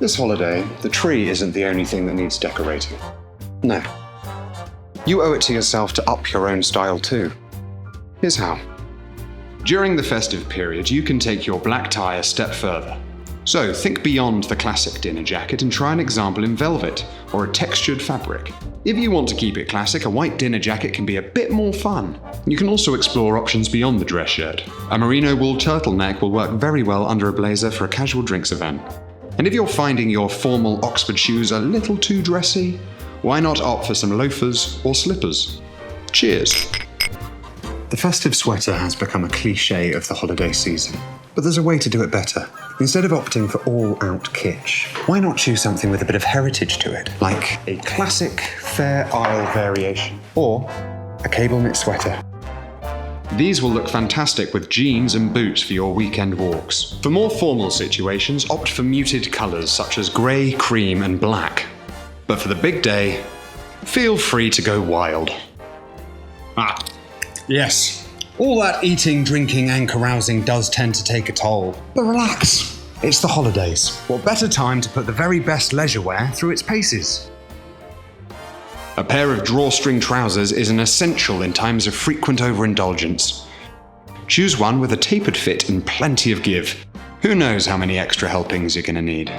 This holiday, the tree isn't the only thing that needs decorating. No. You owe it to yourself to up your own style too. Here's how. During the festive period, you can take your black tie a step further. So think beyond the classic dinner jacket and try an example in velvet or a textured fabric. If you want to keep it classic, a white dinner jacket can be a bit more fun. You can also explore options beyond the dress shirt. A merino wool turtleneck will work very well under a blazer for a casual drinks event. And if you're finding your formal Oxford shoes a little too dressy, why not opt for some loafers or slippers? Cheers! The festive sweater has become a cliché of the holiday season, but there's a way to do it better. Instead of opting for all-out kitsch, why not choose something with a bit of heritage to it, like a classic Fair Isle variation, or a cable knit sweater. These will look fantastic with jeans and boots for your weekend walks. For more formal situations, opt for muted colours such as grey, cream and black. But for the big day, feel free to go wild. Yes, all that eating, drinking and carousing does tend to take a toll. But relax, it's the holidays. What better time to put the very best leisure wear through its paces? A pair of drawstring trousers is an essential in times of frequent overindulgence. Choose one with a tapered fit and plenty of give. Who knows how many extra helpings you're going to need.